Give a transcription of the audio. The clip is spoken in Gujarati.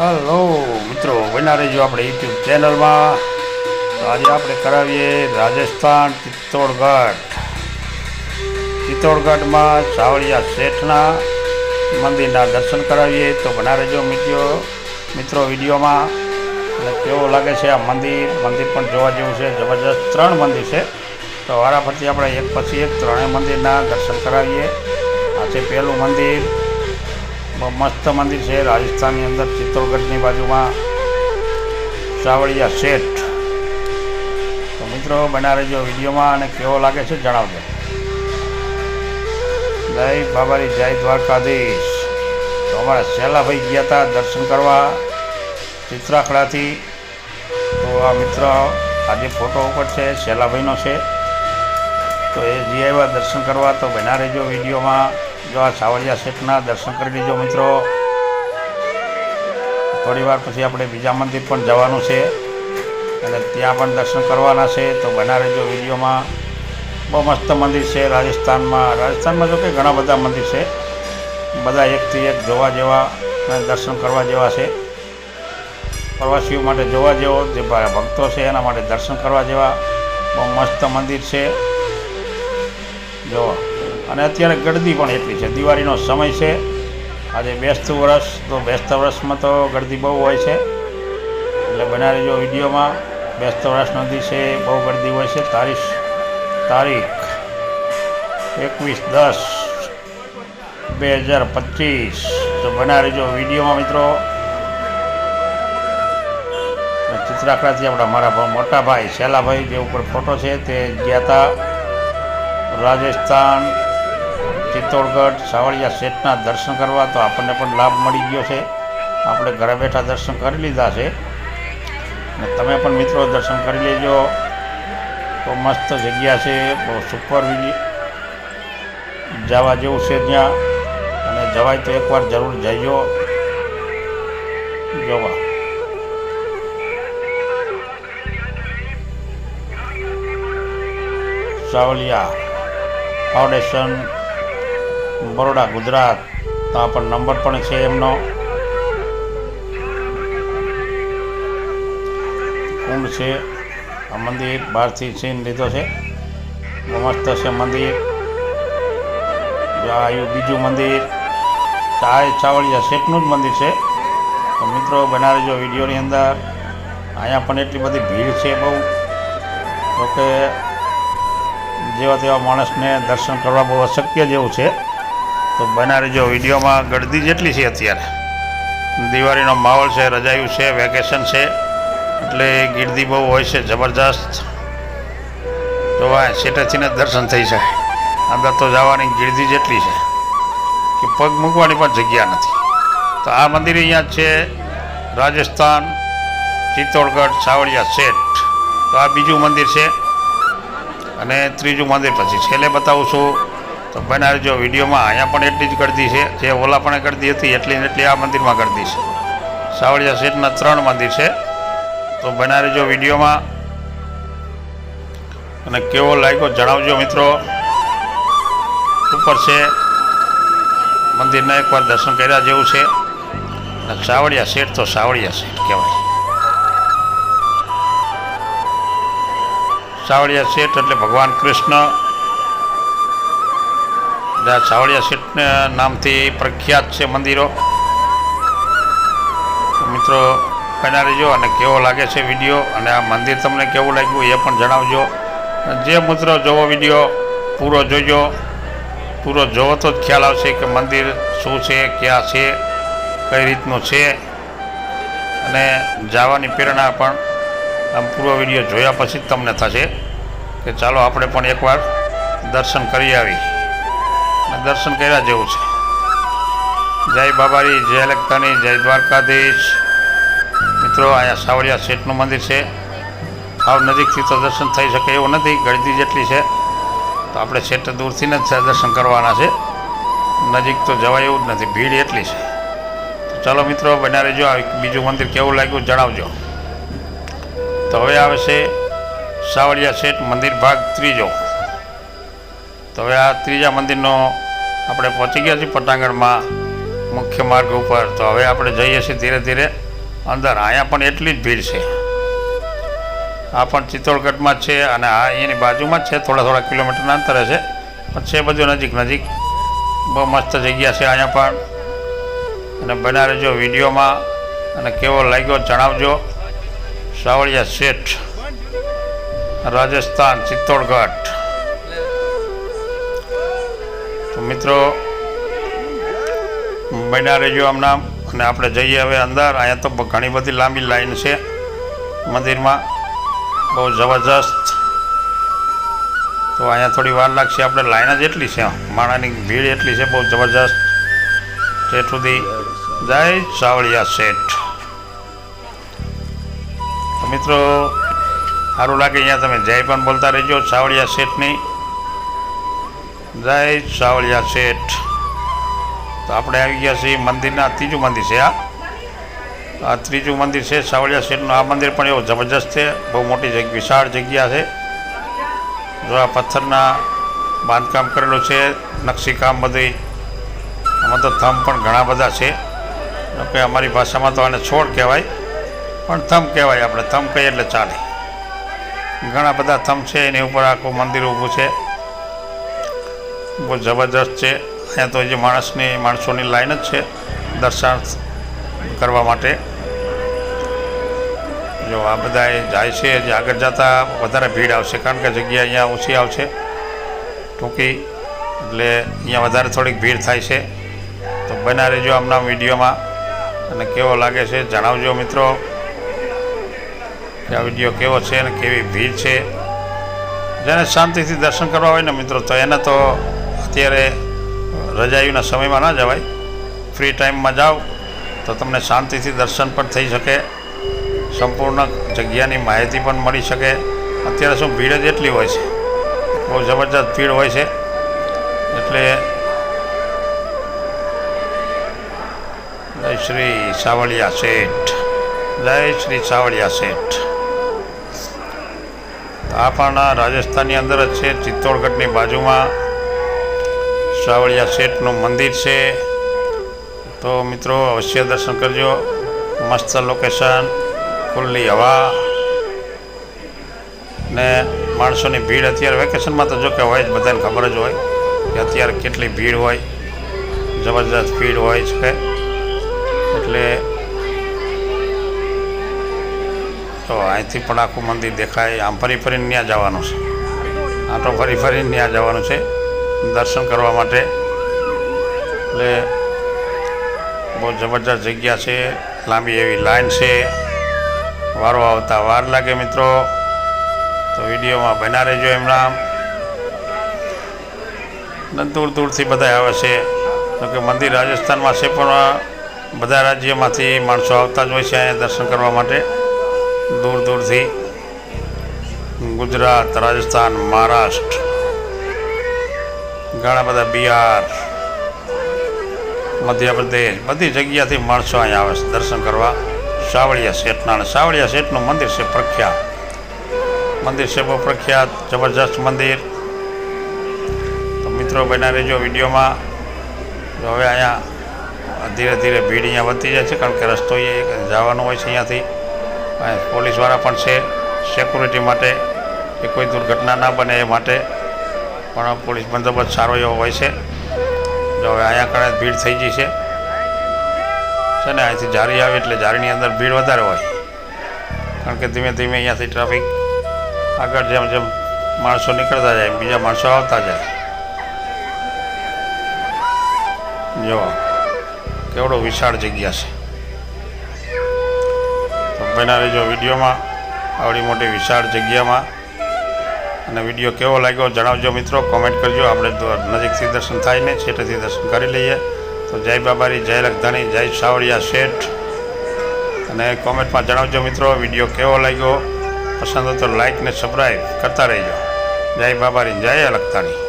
હલો મિત્રો, બના રહેજો આપણે યુટ્યુબ ચેનલમાં. તો આજે આપણે કરાવીએ રાજસ્થાન ચિત્તોડગઢમાં સાવળિયા શેઠના મંદિરના દર્શન કરાવીએ. તો બના રહેજો મિત્રો વિડીયોમાં. અને કેવું લાગે છે આ મંદિર પણ જોવા જેવું છે, જબરજસ્ત 3 મંદિર છે. તો વારાફરતી આપણે એક પછી એક 3 મંદિરના દર્શન કરાવીએ. આ છે પહેલું મંદિર, બહુ મસ્ત મંદિર છે રાજસ્થાનની અંદર, ચિત્તોડગઢની બાજુમાં સાવળિયા શેઠ. તો મિત્રો બના રહેજો વિડીયોમાં અને કેવો લાગે છે જણાવજો. જય બાબારી, જય દ્વારકાધીશ. તો અમારા શેલાભાઈ ગયા હતા દર્શન કરવા ચિત્રાખડાથી. તો આ મિત્ર આજે ફોટો ઉપર છે શેલાભાઈનો છે. તો એ જે આવ્યા દર્શન કરવા. તો બના રહેજો વિડીયોમાં. જો આ સાવળિયા શેઠના દર્શન કરી લીજો મિત્રો. થોડી વાર પછી આપણે બીજા મંદિર પણ જવાનું છે અને ત્યાં પણ દર્શન કરવાના છે. તો બના રહેજો વિડીયોમાં. બહુ મસ્ત મંદિર છે રાજસ્થાનમાં જો કે ઘણા બધા મંદિર છે, બધા એકથી એક જોવા જેવા અને દર્શન કરવા જેવા છે. પ્રવાસીઓ માટે જોવા જેવો, જે ભક્તો છે એના માટે દર્શન કરવા જેવા બહુ મસ્ત મંદિર છે. જો અને અત્યારે ગળદી પણ એટલી છે, દિવાળીનો સમય છે, આજે બેસતું વર્ષ. તો બેસતા વર્ષમાં તો ગળદી બહુ હોય છે, એટલે બના રહેજો વિડીયોમાં. બેસતા વર્ષનો દિવસે બહુ ગળદી હોય છે. તારીખ 21/10/2025. તો બના રહેજો વિડીયોમાં મિત્રો. ચિત્રાખડાથી આપણા મારા મોટા ભાઈ શેલાભાઈ જે ઉપર ફોટો છે તે ગયા હતા રાજસ્થાન ચિત્તોડગઢ સાવળિયા શેઠના દર્શન કરવા. તો આપણને પણ લાભ મળી ગયો છે, આપણે ઘરે બેઠા દર્શન કરી લીધા છે અને તમે પણ મિત્રો દર્શન કરી લેજો. બહુ મસ્ત જગ્યા છે, બહુ સુપર જવા જેવું છે ત્યાં, અને જવાય તો એકવાર જરૂર જઈજો જોવા. સાવલિયા ફાઉન્ડેશન, બરોડા, ગુજરાત. ત્યાં પણ નંબર પણ છે એમનો. કુંડ છે, આ મંદિર બહારથી સીન લીધો છે, મસ્ત છે મંદિર. જો આવ્યું બીજું મંદિર, સાવળિયા શેઠનું જ મંદિર છે. તો મિત્રો બના રહેજો વિડીયોની અંદર. અહીંયા પણ એટલી બધી ભીડ છે બહુ, જોકે જેવા તેવા માણસને દર્શન કરવા બહુ અશક્ય જેવું છે. તો બના રહેજો વિડીયોમાં. ગળદી જેટલી છે અત્યારે, દિવાળીનો માહોલ છે, રજાયું છે, વેકેશન છે, એટલે ગીર્દી બહુ હોય છે જબરજસ્ત. તો આ શેઠેથીને દર્શન થઈ જાય. અંદર તો જવાની ગીર્દી જેટલી છે કે પગ મૂકવાની પણ જગ્યા નથી. તો આ મંદિર અહીંયા જ છે રાજસ્થાન ચિત્તોડગઢ સાવળિયા શેઠ. તો આ બીજું મંદિર છે અને ત્રીજું મંદિર પછી છેલ્લે બતાવું છું. તો બના રહેજો વિડીયોમાં. અહીંયા પણ એટલી જ ગળદી છે, જે ઓલા પણ ગળદી હતી એટલી ને એટલી આ મંદિરમાં ગળદી છે. સાવળિયા શેઠના 3 મંદિર છે. તો બના રહેજો વિડીયોમાં અને કેવો લાગ્યો જણાવજો મિત્રો. ઉપર છે મંદિરના એકવાર દર્શન કર્યા જેવું છે. અને સાવળિયા શેઠ તો સાવળિયા શેઠ કહેવાય. સાવળિયા શેઠ એટલે ભગવાન કૃષ્ણ. સાવળિયા શેઠના નામથી પ્રખ્યાત છે મંદિરો. મિત્રો બના રહેજો અને કેવો લાગે છે વિડીયો, અને આ મંદિર તમને કેવું લાગ્યું એ પણ જણાવજો. જે મિત્રો જોવો વિડીયો પૂરો જોજો. પૂરો જોવો તો જ ખ્યાલ આવશે કે મંદિર શું છે, ક્યાં છે, કઈ રીતનું છે, અને જવાની પ્રેરણા પણ આમ પૂરો વિડીયો જોયા પછી જ તમને થશે કે ચાલો આપણે પણ એકવાર દર્શન કરી આવી. દર્શન કર્યા જેવું છે. જય બાબારી, જય લખતાની, જય દ્વારકાધીશ. મિત્રો અહીંયા સાવળિયા શેઠનું મંદિર છે. સાવ નજીકથી તો દર્શન થઈ શકે એવું નથી, ગળદી જેટલી છે. તો આપણે શેઠ દૂરથી જ દર્શન કરવાના છે, નજીક તો જવાય એવું જ નથી, ભીડ એટલી છે. તો ચાલો મિત્રો બના રહેજો. બીજું મંદિર કેવું લાગ્યું જણાવજો. તો હવે આવે છે સાવળિયા શેઠ મંદિર ભાગ 3. તો હવે આ ત્રીજા મંદિરનો આપણે પહોંચી ગયા છીએ પટાંગણમાં મુખ્ય માર્ગ ઉપર. તો હવે આપણે જઈએ છીએ ધીરે ધીરે અંદર અહીંયા પણ એટલી જ ભીડ છે. આ પણ ચિત્તોડગઢમાં જ છે અને આ એની બાજુમાં જ છે, થોડા કિલોમીટરના અંતરે છે, પણ છે બધું નજીક. બહુ મસ્ત જગ્યા છે અહીંયા પણ. અને બના રહેજો વિડીયોમાં અને કેવો લાગ્યો જણાવજો. સાવળિયા શેઠ, રાજસ્થાન, ચિત્તોડગઢ. તો મિત્રો બન્યા રહેજો આમનામ. અને આપણે જઈએ હવે અંદર. અહીંયા તો ઘણી બધી લાંબી લાઈન છે મંદિરમાં, બહુ જબરજસ્ત. તો અહીંયા થોડી વાર લાગશે, આપણે લાઈન જ એટલી છે, માણાની ભીડ એટલી છે, બહુ જબરજસ્ત. શેઠ સુધી જય સાવળિયા શેઠ. તો મિત્રો સારું લાગે અહીંયા તમે જય પણ બોલતા રહેજો સાવળિયા શેઠની. જય સાવળિયા શેઠ. તો આપણે આવી ગયા છીએ મંદિરના, ત્રીજું મંદિર છે આ ત્રીજું મંદિર છે સાવળિયા શેઠનું. આ મંદિર પણ એવું જબરજસ્ત છે, બહુ મોટી વિશાળ જગ્યા છે. જો આ પથ્થરના બાંધકામ કરેલું છે, નકશીકામ બધી. આમાં તો થંભ પણ ઘણા બધા છે. કે અમારી ભાષામાં તો આને છોડ કહેવાય, પણ થંભ કહેવાય. આપણે થંભ કહીએ એટલે ચાલે. ઘણા બધા થંભ છે, એની ઉપર આખું મંદિર ઊભું છે, બહુ જબરજસ્ત છે. અહીંયા તો જે માણસોની લાઈન જ છે દર્શન કરવા માટે. જો આ બધા જાય છે, જે આગળ જતાં વધારે ભીડ આવશે, કારણ કે જગ્યા અહીંયા ઓછી આવશે, ટૂંકી, એટલે અહીંયા વધારે થોડીક ભીડ થાય છે. તો બના રહેજો આમના વિડીયોમાં અને કેવો લાગે છે જણાવજો મિત્રો, કે આ વિડીયો કેવો છે અને કેવી ભીડ છે. જેને શાંતિથી દર્શન કરવા હોય ને મિત્રો, તો એને તો અત્યારે રજાઈના સમયમાં ના જવાય, ફ્રી ટાઈમમાં જાઓ તો તમને શાંતિથી દર્શન પણ થઈ શકે, સંપૂર્ણ જગ્યાની માહિતી પણ મળી શકે. અત્યારે શું ભીડ જ એટલી હોય છે, બહુ જબરજસ્ત ભીડ હોય છે. એટલે જય શ્રી સાવળિયા શેઠ, જય શ્રી સાવળિયા શેઠ. આ પણ રાજસ્થાનની અંદર જ છે, ચિત્તોડગઢની બાજુમાં સાવળિયા શેઠનું મંદિર છે. તો મિત્રો અવશ્ય દર્શન કરજો. મસ્ત લોકેશન, ખુલ્લી હવા ને માણસોની ભીડ. અત્યારે વેકેશનમાં તો જો કે હોય જ, બધાને ખબર જ હોય કે અત્યારે કેટલી ભીડ હોય, જબરજસ્ત ભીડ હોય છે. એટલે તો અહીંથી પણ આખું મંદિર દેખાય. આમ ફરીને ત્યાં જવાનું છે, આટો ફરીને ત્યાં જવાનું છે દર્શન કરવા માટે. એટલે બહુ જબરજસ્ત જગ્યા છે, લાંબી એવી લાઈન છે, વારો આવતા વાર લાગે મિત્રો. તો વિડીયોમાં બના રહેજો એમના. દૂરથી બધા આવે છે, જોકે મંદિર રાજસ્થાનમાં છે, પણ બધા રાજ્યમાંથી માણસો આવતા જ હોય છે અહીંયા દર્શન કરવા માટે, દૂરથી. ગુજરાત, રાજસ્થાન, મહારાષ્ટ્ર, ઘણા બધા, બિહાર, મધ્યપ્રદેશ, બધી જગ્યાથી માણસો અહીંયા આવે છે દર્શન કરવા સાવળિયા શેઠના. અને સાવળિયા શેઠનું મંદિર છે પ્રખ્યાત મંદિર છે, બહુ પ્રખ્યાત જબરજસ્ત મંદિર. તો મિત્રો બના રહેજો વિડીયોમાં. હવે અહીંયા ધીરે ભીડ અહીંયા વધતી જાય છે, કારણ કે રસ્તો જવાનો હોય છે અહીંયાથી. પોલીસવાળા પણ છે સિક્યુરિટી માટે, કે કોઈ દુર્ઘટના ના બને એ માટે પણ પોલીસ બંદોબસ્ત સારો એવો હોય છે. જો હવે અહીંયા કણે ભીડ થઈ ગઈ છે ને, અહીંથી જારી આવે એટલે જારીની અંદર ભીડ વધારે હોય, કારણ કે ધીમે અહીંયાથી ટ્રાફિક આગળ જેમ માણસો નીકળતા જાય બીજા માણસો આવતા જાય. જો કેવડો વિશાળ જગ્યા છે. તો બના રહેજો વિડીયોમાં આવડી મોટી વિશાળ જગ્યામાં. અને વિડીયો કેવો લાગ્યો જણાવજો મિત્રો, કોમેન્ટ કરજો. આપણે નજીકથી દર્શન થાય ને, છેટેથી દર્શન કરી લઈએ. તો જય બાબારી, જય લખધાણી, જય સાવળિયા શેઠ. અને કોમેન્ટમાં જણાવજો મિત્રો વિડીયો કેવો લાગ્યો. પસંદ હોય તો લાઈક ને સબસ્ક્રાઈબ કરતા રહેજો. જય બાબારી, જય લખધાણી.